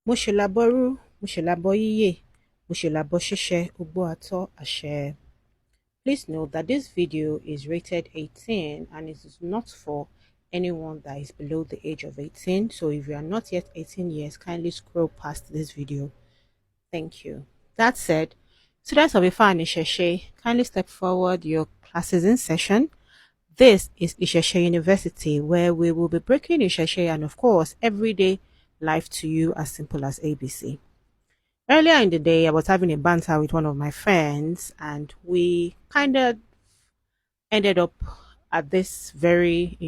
Mushelaboru, Mushelaboyiye, Mushelaboshishe, Ugbo Ato Ashe. Please note that this video is rated 18 and it is not for anyone that is below the age of 18. So if you are not yet 18 years, kindly scroll past this video. Thank you. That said, students of Ifa and Isheshe, kindly step forward. Your class is in session. This is Isheshe University, where we will be breaking Isheshe and, of course, everyday life to you as simple as ABC. Earlier in the day, I was having a banter with one of my friends, and we kind of ended up at this very,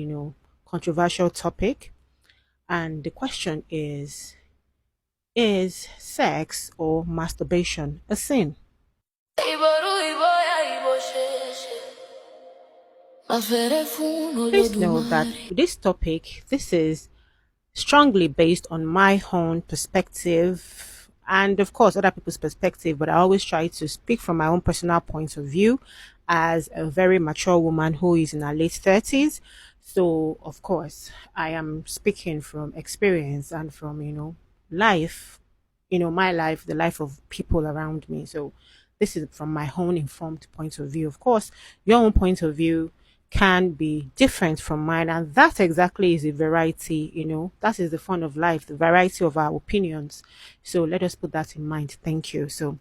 controversial topic. And the question is sex or masturbation a sin? Please know that this topic, this is strongly based on my own perspective and of course other people's perspective, but I always try to speak from my own personal point of view as a very mature woman who is in her late 30s. So of course I am speaking from experience and from life, my life, the life of people around me. So this is from my own informed point of view. Of course your own point of view can be different from mine, and that exactly is a variety. That is the fun of life, the variety of our opinions. So let us put that in mind. Thank you. So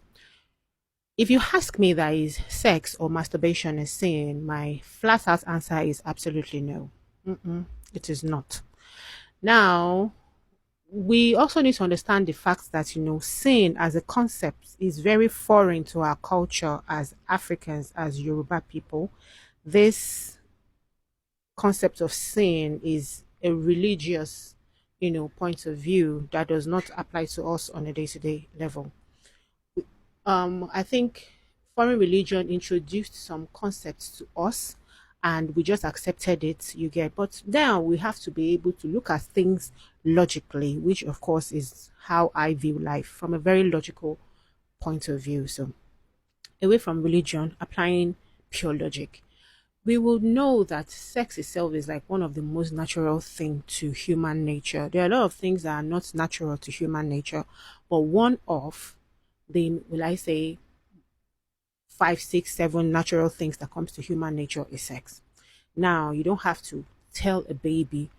if you ask me that is sex or masturbation a sin, my flat out answer is absolutely no. It is not. Now we also need to understand the fact that sin as a concept is very foreign to our culture as Africans, as Yoruba people. This concept of sin is a religious, point of view that does not apply to us on a day-to-day level. I think foreign religion introduced some concepts to us and we just accepted it, you get. But now we have to be able to look at things logically, which of course is how I view life from a very logical point of view. So away from religion, applying pure logic, we will know that sex itself is like one of the most natural thing to human nature. There are a lot of things that are not natural to human nature, but one of the, will I say, 5, 6, 7 natural things that comes to human nature is sex. Now, you don't have to tell a baby,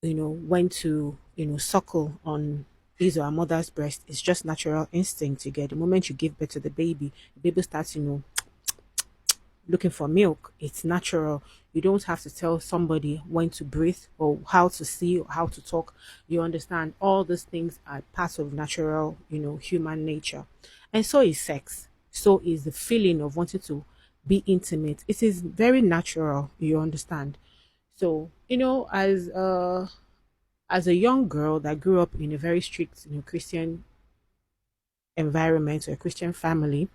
when to, suckle on his or her mother's breast. It's just natural instinct. You get, the moment you give birth to the baby starts, looking for milk. It's natural. You don't have to tell somebody when to breathe or how to see or how to talk. You understand all these things are parts of natural, human nature. And so is sex. So is the feeling of wanting to be intimate. It is very natural, you understand. So, as a young girl that grew up in a very strict, Christian environment or a Christian family,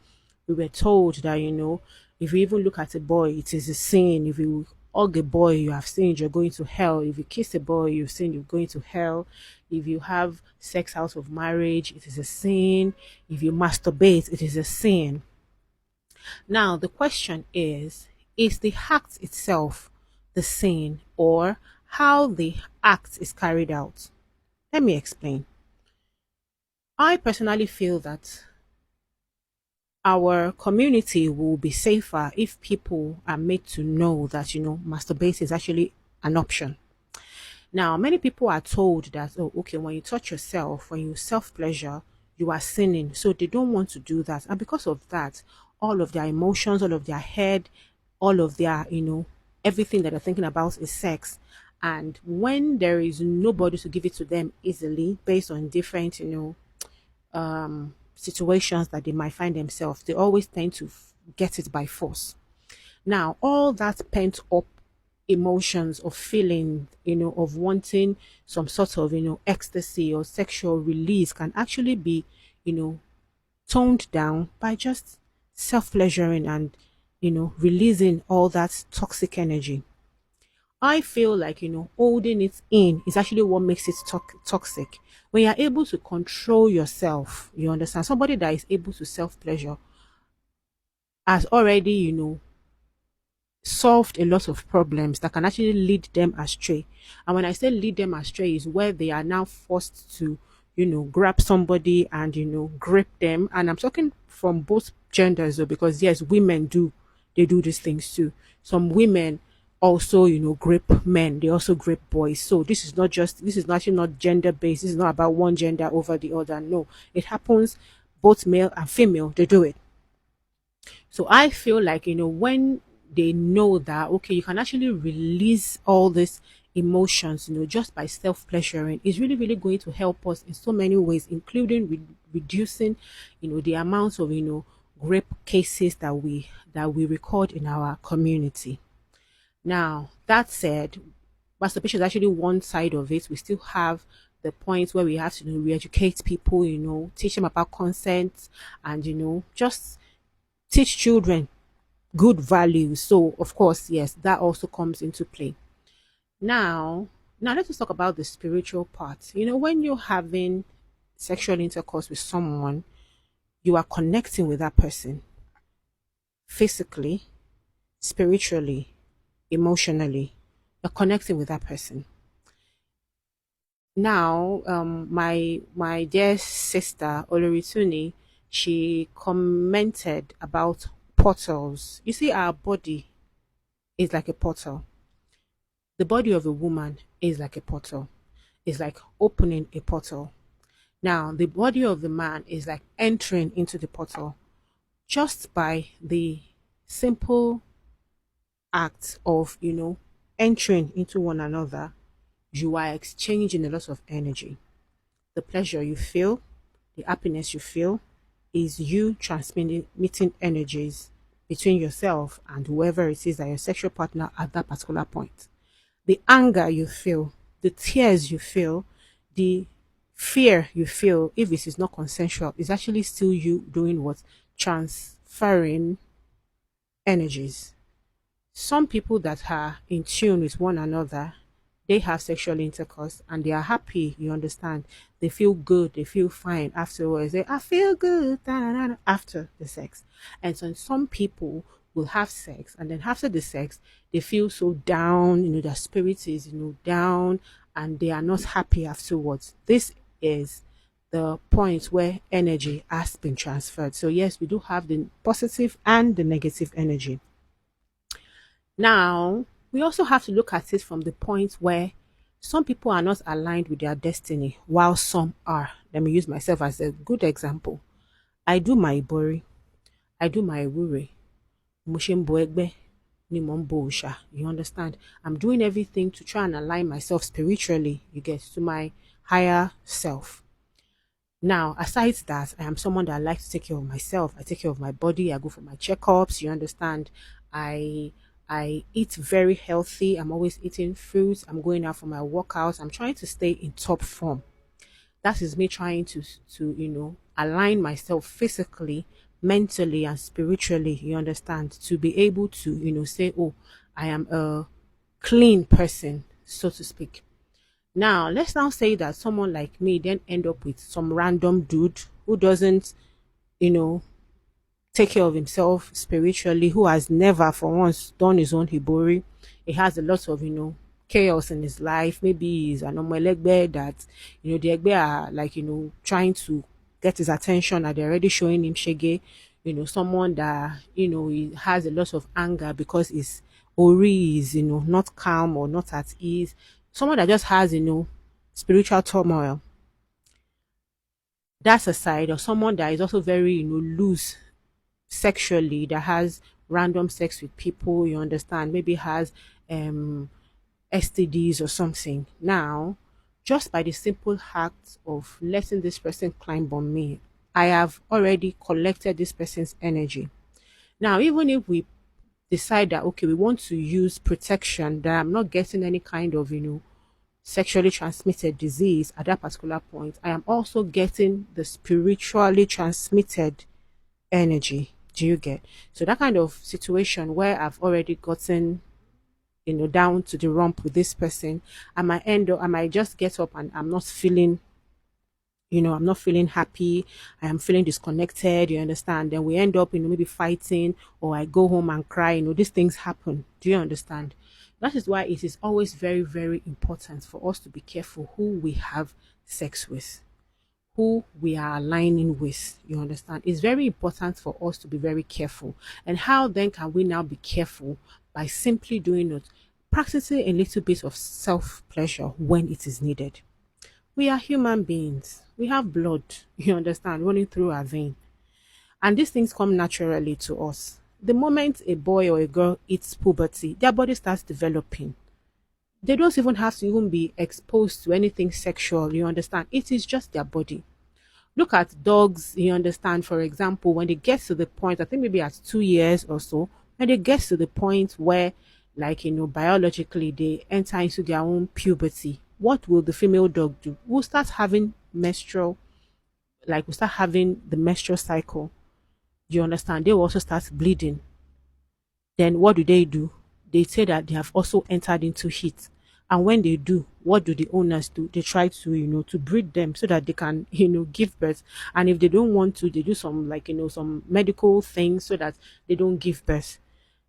we were told that, if you even look at a boy, it is a sin. If you hug a boy, you have sinned, you're going to hell. If you kiss a boy, you've sinned, you're going to hell. If you have sex out of marriage, it is a sin. If you masturbate, it is a sin. Now, the question is the act itself the sin or how the act is carried out? Let me explain. I personally feel that our community will be safer if people are made to know that masturbate is actually an option. Now many people are told that, oh, okay, when you touch yourself, when you self pleasure, you are sinning, so they don't want to do that, and because of that, all of their emotions, all of their head, all of their everything that they're thinking about is sex. And when there is nobody to give it to them easily based on different situations that they might find themselves, they always tend to get it by force. Now, all that pent up emotions of feeling, of wanting some sort of, ecstasy or sexual release can actually be, toned down by just self pleasuring and, releasing all that toxic energy. I feel like, holding it in is actually what makes it toxic. When you're able to control yourself, you understand, somebody that is able to self pleasure has already, solved a lot of problems that can actually lead them astray. And when I say lead them astray, is where they are now forced to, grab somebody and, grip them. And I'm talking from both genders though, because yes, women do, they do these things too. Some women also, grip men, they also grip boys. So this is actually not gender based. This is not about one gender over the other. No, it happens both male and female, they do it. So I feel like, when they know that, okay, you can actually release all these emotions, just by self pleasuring, is really, really going to help us in so many ways, including reducing, the amounts of, rape cases that we record in our community. Now, that said, masturbation is actually one side of it. We still have the point where we have to, re-educate people, teach them about consent and, just teach children good values. So of course, yes, that also comes into play. Now, now let's talk about the spiritual part. When you're having sexual intercourse with someone, you are connecting with that person physically, spiritually, emotionally. You're connecting with that person. Now, my dear sister Olorituni, she commented about portals. You see, our body is like a portal. The body of a woman is like a portal. It's like opening a portal. Now, the body of the man is like entering into the portal just by the simple act of, entering into one another. You are exchanging a lot of energy. The pleasure you feel, the happiness you feel, is you transmitting energies between yourself and whoever it is that your sexual partner at that particular point. The anger you feel, the tears you feel, the fear you feel, if it is not consensual, is actually still you doing what? Transferring energies. Some people that are in tune with one another, they have sexual intercourse and they are happy, you understand. They feel good, they feel fine afterwards. I feel good after the sex. And so some people will have sex and then after the sex, they feel so down, their spirit is, down and they are not happy afterwards. This is the point where energy has been transferred. So yes, we do have the positive and the negative energy. Now, we also have to look at it from the point where some people are not aligned with their destiny, while some are. Let me use myself as a good example. I do my ibori, I do my wure, mushimbo egbe, ni mo ń bọ òòṣà. You understand? I'm doing everything to try and align myself spiritually, you get, to my higher self. Now, aside that, I am someone that likes to take care of myself. I take care of my body. I go for my checkups. You understand? I I eat very healthy. I'm always eating fruits. I'm going out for my workouts. I'm trying to stay in top form. That is me trying to align myself physically, mentally, and spiritually. You understand? To be able to say, oh, I am a clean person, so to speak. Now, let's now say that someone like me then end up with some random dude who doesn't, you know, take care of himself spiritually, who has never for once done his own hibori. He has a lot of, chaos in his life. Maybe he's an omelegbe that, the egbe are like, trying to get his attention and they're already showing him shege. Someone that, he has a lot of anger because his ori is, not calm or not at ease. Someone that just has, spiritual turmoil. That's a side. Or someone that is also very, loose sexually, that has random sex with people, you understand, maybe has STDs or something. Now, just by the simple act of letting this person climb on me, I have already collected this person's energy. Now, even if we decide that, okay, we want to use protection, that I'm not getting any kind of, sexually transmitted disease at that particular point, I am also getting the spiritually transmitted energy. Do you get? So that kind of situation where I've already gotten, down to the rump with this person, I might end up, I might just get up and I'm not feeling, I'm not feeling happy. I am feeling disconnected. You understand? Then we end up, maybe fighting, or I go home and cry. These things happen. Do you understand? That is why it is always very, very important for us to be careful who we have sex with. who we are aligning with. You understand? It's very important for us to be very careful. And how then can we now be careful? By simply doing it, practicing a little bit of self pleasure when it is needed. We are human beings. We have blood, you understand, running through our vein. And these things come naturally to us. The moment a boy or a girl hits puberty, their body starts developing. They don't even have to even be exposed to anything sexual, you understand? It is just their body. Look at dogs, you understand, for example, when they get to the point, I think maybe at 2 years or so, when they get to the point where, like, biologically they enter into their own puberty, what will the female dog do? We'll start having we'll start having the menstrual cycle. You understand? They will also start bleeding. Then what do? They say that they have also entered into heat. And when they do, what do the owners do? They try to, to breed them so that they can, give birth. And if they don't want to, they do some some medical things so that they don't give birth.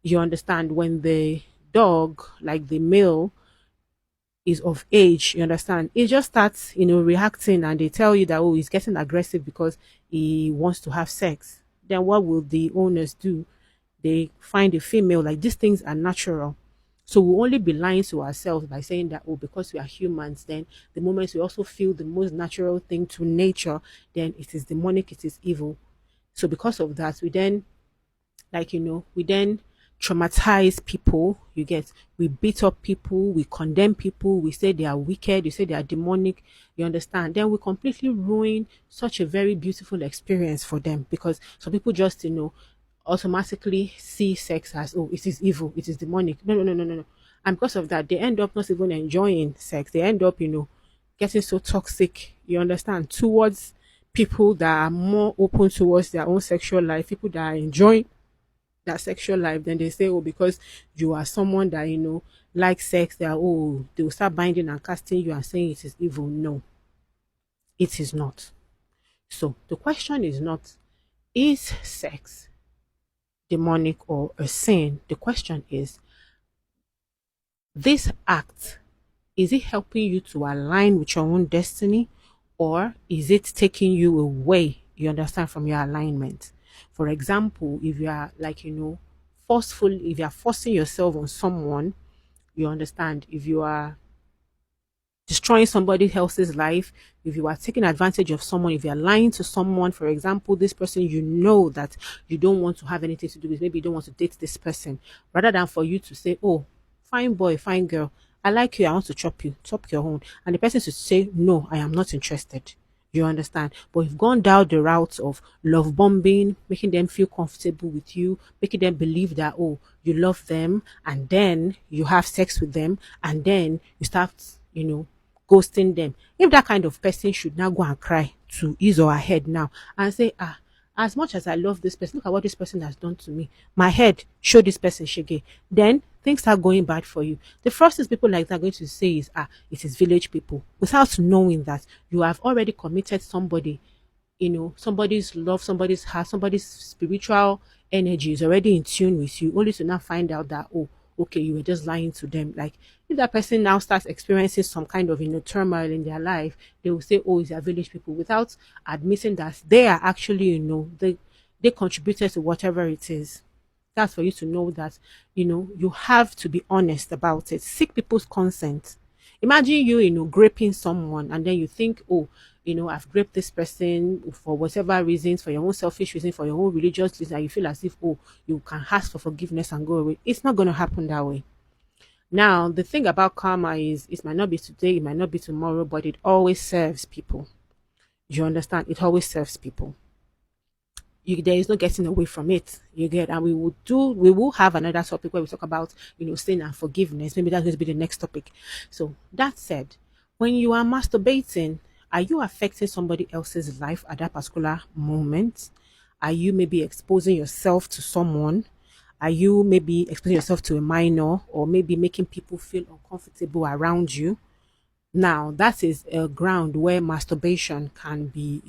You understand? When the dog, like the male, is of age, you understand? It just starts, reacting, and they tell you that, oh, he's getting aggressive because he wants to have sex. Then what will the owners do? They find a female. Like, these things are natural. So we'll only be lying to ourselves by saying that, oh, because we are humans, then the moment we also feel the most natural thing to nature, then it is demonic, it is evil. So because of that, we then, we then traumatize people. You get, we beat up people, we condemn people, we say they are wicked, we say they are demonic, you understand? Then we completely ruin such a very beautiful experience for them, because some people just, automatically see sex as, oh, it is evil, it is demonic. No, no, no, no, no, no. And because of that, they end up not even enjoying sex. They end up, getting so toxic, you understand, towards people that are more open towards their own sexual life, people that are enjoying that sexual life. Then they say, oh, because you are someone that, likes sex, they are, oh, they will start binding and casting you and saying it is evil. No, it is not. So the question is not, is sex demonic or a sin? The question is, this act, is it helping you to align with your own destiny, or is it taking you away, you understand, from your alignment? For example, if you are forceful, if you are forcing yourself on someone, you understand, if you are destroying somebody else's life, if you are taking advantage of someone, if you are lying to someone, for example, this person you know that you don't want to have anything to do with, maybe you don't want to date this person, rather than for you to say, oh, fine boy, fine girl, I like you, I want to chop your own, and the person should say, no, I am not interested. You understand? But you've gone down the route of love bombing, making them feel comfortable with you, making them believe that, oh, you love them, and then you have sex with them, and then you start, ghosting them. If that kind of person should now go and cry to his or her head now and say, ah, as much as I love this person, look at what this person has done to me. My head, show this person shege. Then things start going bad for you. The first thing people like that are going to say is, ah, it is village people, without knowing that you have already committed somebody, somebody's love, somebody's heart, somebody's spiritual energy is already in tune with you, only to now find out that, oh, okay, you were just lying to them. Like, if that person now starts experiencing some kind of turmoil in their life, they will say, oh, it's their village people, without admitting that they are actually, they contributed to whatever it is. That's for you to know that, you have to be honest about it. Seek people's consent. Imagine you, graping someone, and then you think, oh, I've graped this person for whatever reasons, for your own selfish reason, for your own religious reason, and you feel as if, oh, you can ask for forgiveness and go away. It's not going to happen that way. Now, the thing about karma is, it might not be today, it might not be tomorrow, but it always serves people. You understand? It always serves people. There is no getting away from it. You get, and we will have another topic where we talk about, sin and forgiveness. Maybe that's going to be the next topic. So that said, when you are masturbating, are you affecting somebody else's life at that particular moment? Are you maybe exposing yourself to someone? Are you maybe exposing yourself to a minor, or maybe making people feel uncomfortable around you? Now, that is a ground where masturbation can be,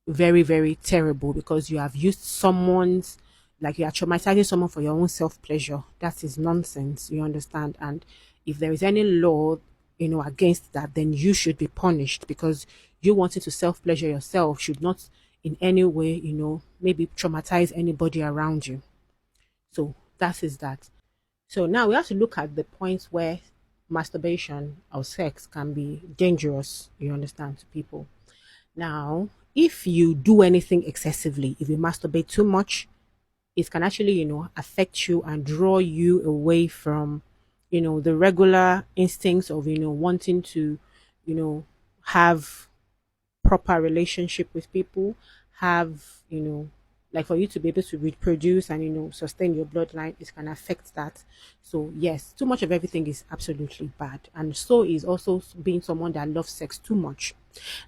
very, very terrible, because you have used someone's, like, you are traumatizing someone for your own self pleasure. That is nonsense, you understand? And if there is any law, against that, then you should be punished, because you wanting to self pleasure yourself should not in any way, maybe traumatize anybody around you. So that is that. So now we have to look at the points where masturbation or sex can be dangerous, you understand, to people. Now, if you do anything excessively, if you masturbate too much, it can actually, affect you and draw you away from, the regular instincts of, wanting to, you know, have proper relationship with people, have, like for you to be able to reproduce and, sustain your bloodline, it can affect that. So, yes, too much of everything is absolutely bad. And so is also being someone that loves sex too much.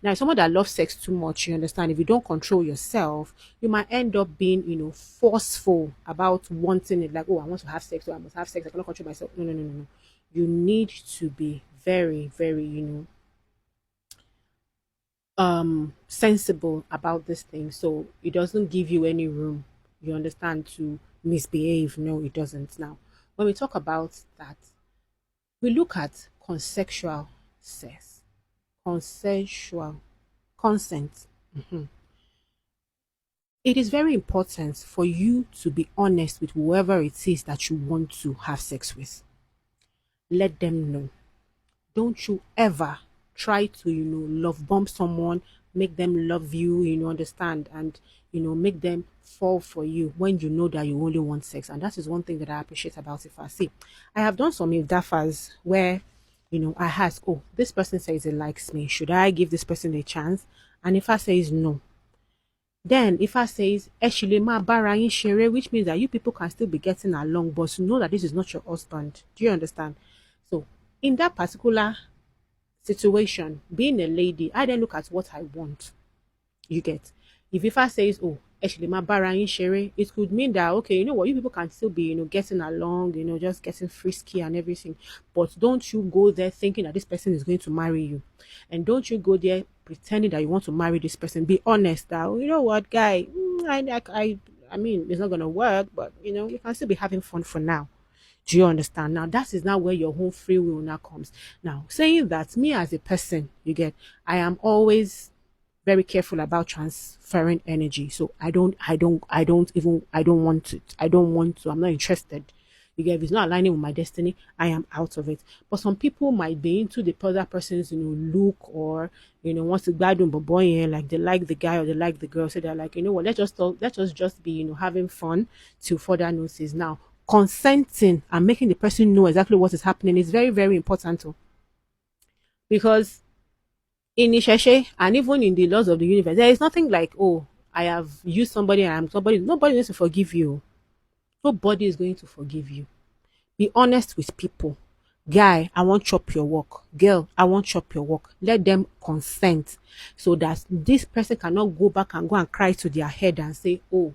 Now, if someone that loves sex too much, you understand, if you don't control yourself, you might end up being, forceful about wanting it. Like, oh, I want to have sex, so I must have sex. I cannot control myself. No, no, no, no, no. You need to be very, very, sensible about this thing, so it doesn't give you any room, you understand, to misbehave. No, it doesn't. Now, when we talk about that, we look at consensual sex, consensual consent. Mhm. It is very important for you to be honest with whoever it is that you want to have sex with. Let them know. Don't you ever try to, love bomb someone, make them love you, understand, and, make them fall for you when you know that you only want sex. And that is one thing that I appreciate about it. I see, I have done some daffers where, I ask, oh, this person says he likes me. Should I give this person a chance? And if I says no, then if I says, actually, ma bara yin shere, which means that you people can still be getting along, but you know that this is not your husband. Do you understand? So in that particular situation, being a lady, I then look at what I want. You get? If I says, oh, actually, my barang shere, it could mean that, okay, you know what, you people can still be, getting along, just getting frisky and everything. But don't you go there thinking that this person is going to marry you. And don't you go there pretending that you want to marry this person. Be honest that, oh, you know what, guy, I mean, it's not going to work, but, you can still be having fun for now. Do you understand? Now, that is now where your whole free will now comes. Now, saying that, me as a person, you get, I am always very careful about transferring energy. So I don't want it. I don't want to. I'm not interested. You get, if it's not aligning with my destiny, I am out of it. But some people might be into the other person's, look, or, wants to gbadun boy, like they like the guy or they like the girl. So they're like, you know what, let's just talk, let's just be, having fun till further notice. Now, consenting and making the person know exactly what is happening is very, very important too. Because in Isheshe and even in the laws of the universe, there is nothing like, oh, I have used somebody and I'm somebody. Nobody needs to forgive you. Nobody is going to forgive you. Be honest with people. Guy, I won't chop your work. Girl, I won't chop your work. Let them consent so that this person cannot go back and go and cry to their head and say, oh,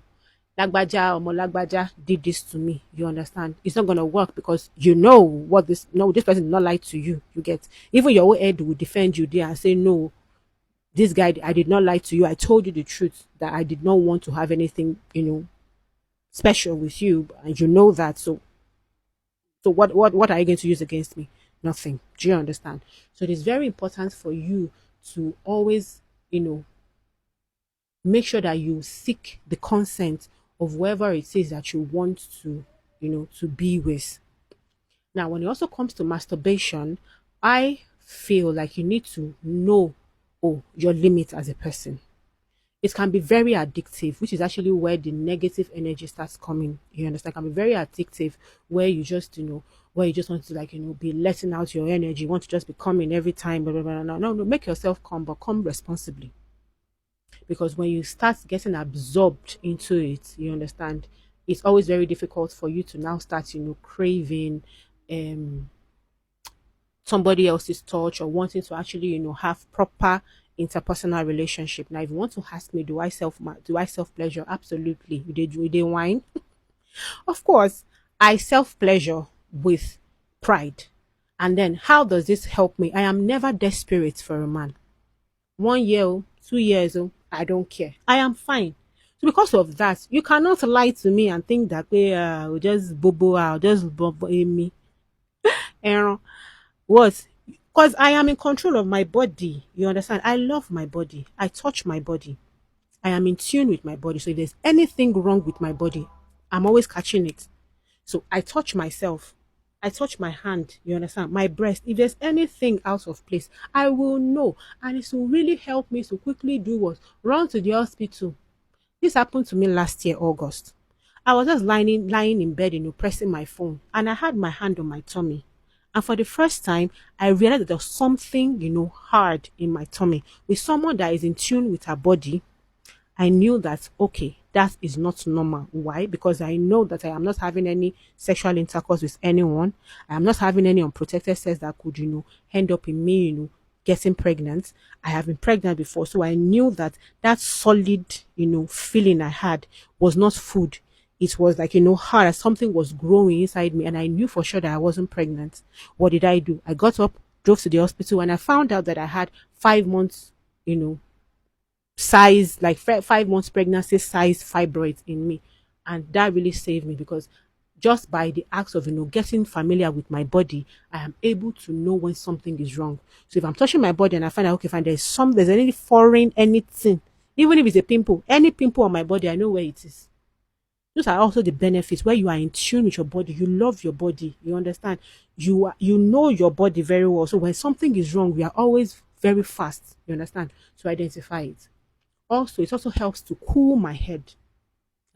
Lagbaja or Molagbaja did this to me. You understand? It's not gonna work because you know what this no, this person did not lie to you. You get, even your own head will defend you there and say, no, this guy, I did not lie to you. I told you the truth that I did not want to have anything, special with you, and you know that. So what are you going to use against me? Nothing. Do you understand? So it is very important for you to always, make sure that you seek the consent of whoever it is that you want to, to be with. Now, when it also comes to masturbation, I feel like you need to know, oh, your limit as a person. It can be very addictive, which is actually where the negative energy starts coming. You understand? It can be very addictive where you just, where you just want to, like, be letting out your energy. You want to just be coming every time. Blah, blah, blah. No, make yourself come, but come responsibly. Because when you start getting absorbed into it, you understand, it's always very difficult for you to now start, craving somebody else's touch or wanting to actually, have proper interpersonal relationship. Now, if you want to ask me, do I self pleasure? Absolutely. You did wine? Of course, I self pleasure with pride. And then how does this help me? I am never desperate for a man. 1 year, 2 years, I don't care. I am fine. So because of that, you cannot lie to me and think that we just bobo, just bobo me. Aaron, what? Because I am in control of my body. You understand? I love my body. I touch my body. I am in tune with my body. So if there's anything wrong with my body, I'm always catching it. So I touch myself. I touch my hand, you understand? My breast. If there's anything out of place, I will know. And it will really help me to quickly do what? Run to the hospital. This happened to me last year, August. I was just lying in bed, pressing my phone, and I had my hand on my tummy. And for the first time, I realized that there was something, hard in my tummy. With someone that is in tune with her body, I knew that, okay, that is not normal. Why? Because I know that I am not having any sexual intercourse with anyone. I am not having any unprotected sex that could, end up in me, getting pregnant. I have been pregnant before. So I knew that that solid, feeling I had was not food. It was like, hard, as something was growing inside me. And I knew for sure that I wasn't pregnant. What did I do? I got up, drove to the hospital, and I found out that I had 5 months, size, like 5 months pregnancy size fibroids in me. And that really saved me, because just by the acts of getting familiar with my body, I am able to know when something is wrong. So if I'm touching my body and I find out, okay, fine, there's any foreign anything, even if it's a pimple, any pimple on my body, I know where it is. Those are also the benefits, where you are in tune with your body. You love your body. You understand? You know your body very well. So when something is wrong, we are always very fast, you understand, to identify it. Also, it also helps to cool my head.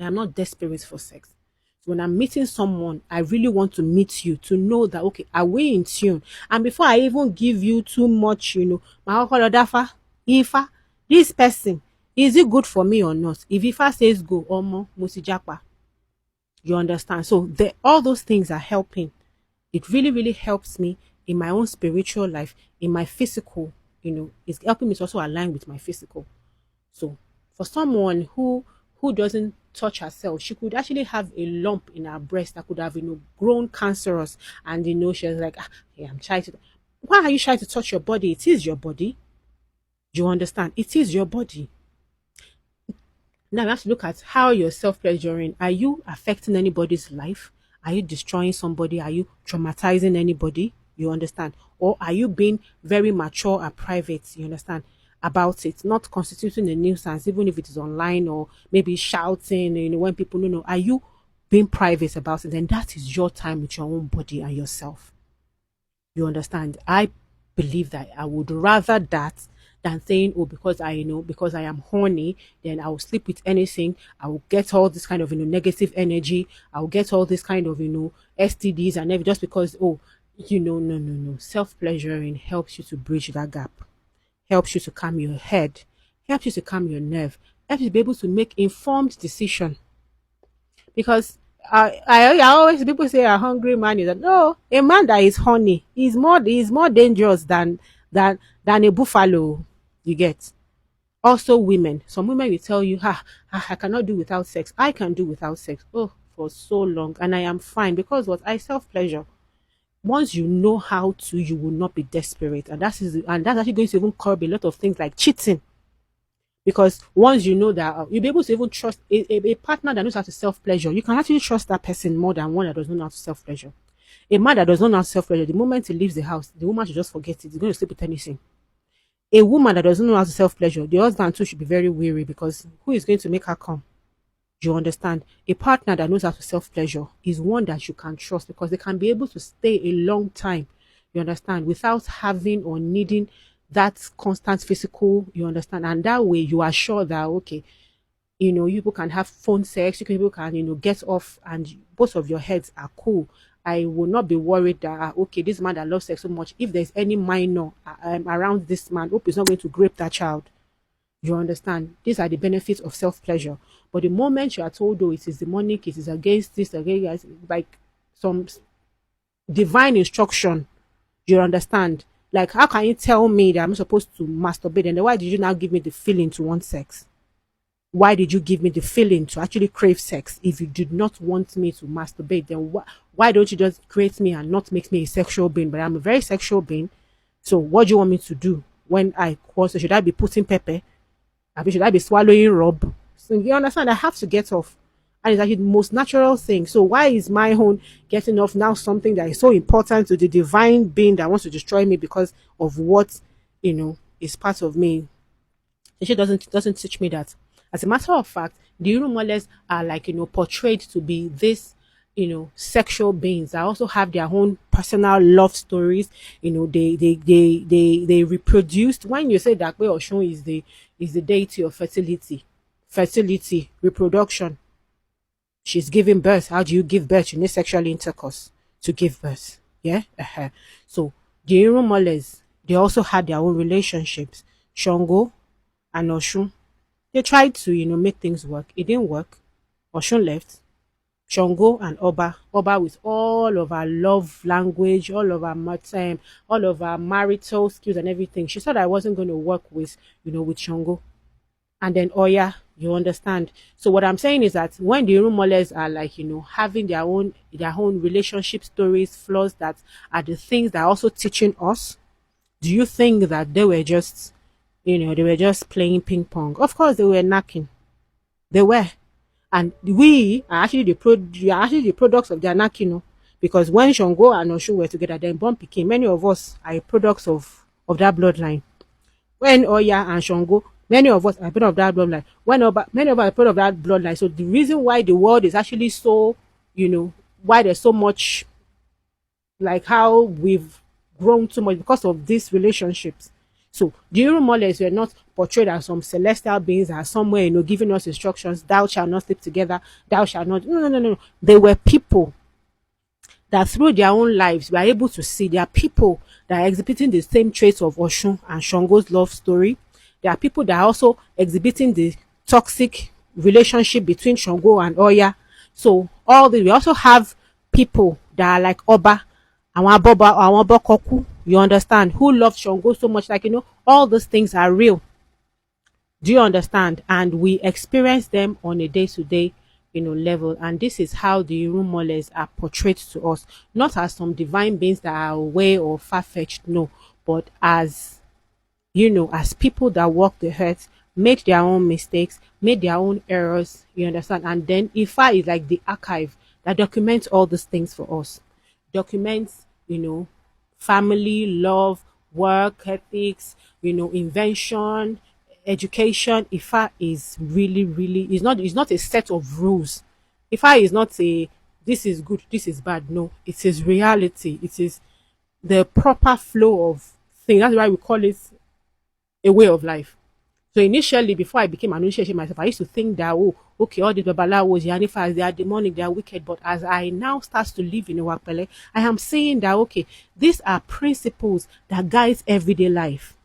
I am not desperate for sex. So when I'm meeting someone, I really want to meet you to know that, okay, are we in tune? And before I even give you too much, my uncle Odafa, Ifa, this person, is it good for me or not? If Ifa says go, Omo, Musijapa. You understand? So all those things are helping. It really, really helps me in my own spiritual life, in my physical, it's helping me to also align with my physical. So for someone who doesn't touch herself, she could actually have a lump in her breast that could have grown cancerous, and she's like, hey, I'm trying to. Why are you trying to touch your body? It is your body. Do you understand? It is your body. Now we have to look at how you're self-pleasuring. Are you affecting anybody's life? Are you destroying somebody? Are you traumatizing anybody? You understand? Or are you being very mature and private? You understand? About it, not constituting a nuisance, even if it is online, or maybe shouting, when people don't know. Are you being private about it? Then that is your time with your own body and yourself. You understand? I believe that I would rather that than saying, oh, because because I am horny, then I will sleep with anything. I will get all this kind of negative energy. I will get all this kind of STDs and everything, just because, oh, no. Self-pleasuring helps you to bridge that gap, helps you to calm your head, helps you to calm your nerve, helps you to be able to make informed decision. Because I always, people say a hungry man is no, a man that is horny is more dangerous than a buffalo. You get? Also women. Some women will tell you, I cannot do without sex. I can do without sex. Oh, for so long. And I am fine, because what I self pleasure. Once you know how to, you will not be desperate, and that's actually going to even curb a lot of things like cheating. Because once you know that, you'll be able to even trust a partner that knows how to self pleasure. You can actually trust that person more than one that does not know how to self pleasure. A man that does not know how to self pleasure, the moment he leaves the house, the woman should just forget it. He's going to sleep with anything. A woman that doesn't know how to self pleasure, the husband too should be very weary, because who is going to make her come? You understand? A partner that knows how to self-pleasure is one that you can trust, because they can be able to stay a long time, you understand, without having or needing that constant physical, you understand? And that way you are sure that, okay, you people can have phone sex, you people can, get off, and both of your heads are cool. I will not be worried that, okay, this man that loves sex so much, if there's any minor around this man, hope he's not going to grape that child. You understand? These are the benefits of self-pleasure. But the moment you are told, oh, it is demonic, it is against this, against, like some divine instruction, you understand? Like, how can you tell me that I'm supposed to masturbate? And then why did you now give me the feeling to want sex? Why did you give me the feeling to actually crave sex? If you did not want me to masturbate, then why don't you just create me and not make me a sexual being? But I'm a very sexual being. So what do you want me to do when I cross? Should I be putting pepper? Should I be swallowing rub? So you understand, I have to get off. And it's like the most natural thing. So why is my own getting off now something that is so important to the divine being that wants to destroy me because of what, is part of me? The show doesn't teach me that. As a matter of fact, the Irumolers are like, portrayed to be this, sexual beings that also have their own personal love stories. They reproduced. When you say that way, Oshun is the deity of fertility, reproduction. She's giving birth. How do you give birth? You need sexual intercourse to give birth. Yeah. So the Irumolers, they also had their own relationships. Shango and Oshun, they tried to, make things work. It didn't work. Oshun left. Shango and Oba with all of our love language, all of our marital skills and everything. She thought I wasn't going to work with Shango. And then Oya, you understand. So what I'm saying is that when the Irumolers are like, having their own relationship stories, flaws that are the things that are also teaching us, do you think that they were just playing ping pong? Of course they were knacking. They were. And we are actually the products of their knacking, because when Shango and Oshun were together, then born became many of us are products of that bloodline. When Oya and Shango, many of us are part of that bloodline. When Oba, many of us are part of that bloodline. So the reason why the world is actually so, why there's so much, like how we've grown too much because of these relationships. So the Irumolers were not portrayed as some celestial beings that are somewhere, giving us instructions, thou shalt not sleep together, thou shalt not. No, no, no, no. They were people that through their own lives we are able to see. There are people that are exhibiting the same traits of Oshun and Shango's love story. There are people that are also exhibiting the toxic relationship between Shango and Oya. So we also have people that are like Oba, àwọn Bokoku, you understand, who love Shango so much. Like, all those things are real. Do you understand? And we experience them on a day-to-day level. And this is how the Irumolers are portrayed to us, not as some divine beings that are away or far-fetched, no, but as people that walk the earth, made their own mistakes, made their own errors, you understand? And then Ifa is like the archive that documents all these things for us. Documents, family, love, work, ethics, invention, education. Ifa is really, really, it's not a set of rules. Ifa is not a this is good, this is bad. No, it is reality. It is the proper flow of things. That's why we call it a way of life. So initially, before I became an initiation myself, I used to think that, oh, okay, all these babalawos, yanifas, they are demonic, they are wicked. But as I now start to live in Ewapele, I am saying that, okay, these are principles that guide everyday life.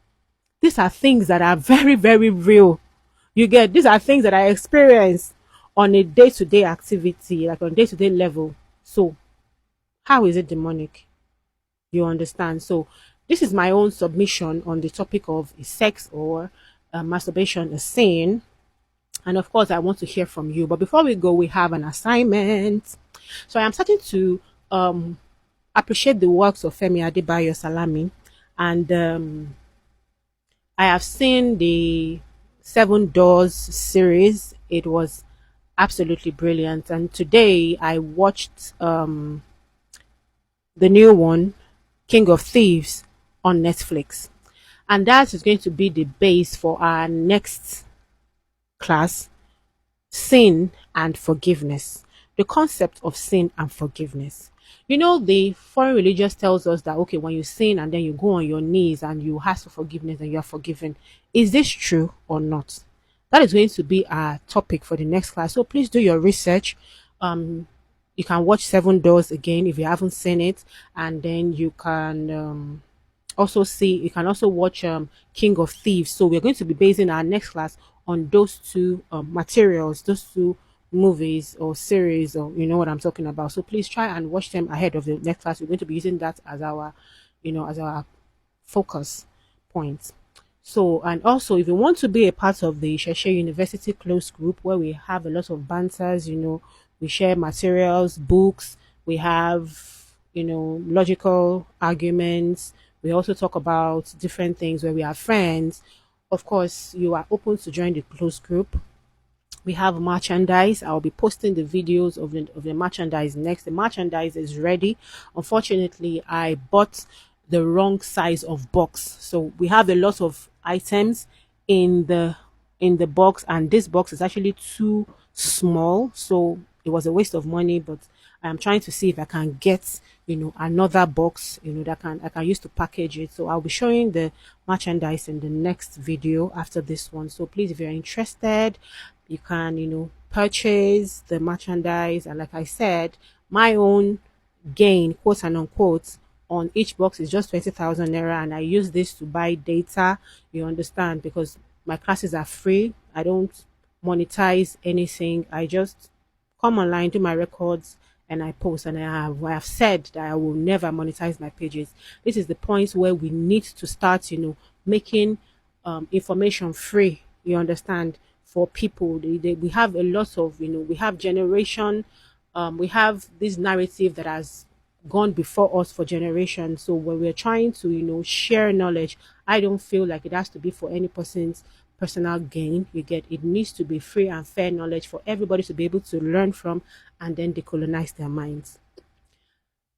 These are things that are very, very real. You get, these are things that I experience on a day-to-day activity, like on day-to-day level. So how is it demonic? You understand? So this is my own submission on the topic of is sex or masturbation a sin. And of course, I want to hear from you. But before we go, we have an assignment. So I am starting to appreciate the works of Femi Adebayo Salami. And I have seen the Seven Doors series. It was absolutely brilliant. And today I watched the new one, King of Thieves, on Netflix. And that is going to be the base for our next class, sin and forgiveness. The concept of sin and forgiveness. The foreign religious tells us that, okay, when you sin and then you go on your knees and you ask for forgiveness and you are forgiven. Is this true or not? That is going to be our topic for the next class. So please do your research. You can watch Seven Doors again if you haven't seen it. And then you can you can also watch King of Thieves. So we're going to be basing our next class on those two materials, those two movies or series, or you know what I'm talking about. So please try and watch them ahead of the next class. We're going to be using that as our focus point. So, and also if you want to be a part of the Sheshe University close group where we have a lot of banters, we share materials, books, we have logical arguments. We also talk about different things where we are friends. Of course, you are open to join the close group. We have merchandise. I'll be posting the videos of the merchandise next. The merchandise is ready. Unfortunately, I bought the wrong size of box. So we have a lot of items in the box, and this box is actually too small. So it was a waste of money, but I'm trying to see if I can get, another box, that I can use to package it. So I'll be showing the merchandise in the next video after this one. So please, if you're interested, you can, purchase the merchandise. And like I said, my own gain, quote and unquote, on each box is just 20,000 naira, and I use this to buy data. You understand? Because my classes are free. I don't monetize anything. I just come online, do my records, and I post. And I have said that I will never monetize my pages. This is the point where we need to start, making information free. You understand? For people, we have a lot of, we have generation, we have this narrative that has gone before us for generations. So when we're trying to, share knowledge, I don't feel like it has to be for any person's personal gain. You get, it needs to be free and fair knowledge for everybody to be able to learn from and then decolonize their minds.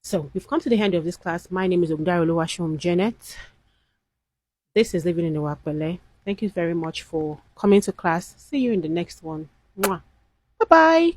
So we've come to the end of this class. My name is Ogdaroluwashom Janet. This is Living in the Wakbele. Thank you very much for coming to class. See you in the next one. Bye bye.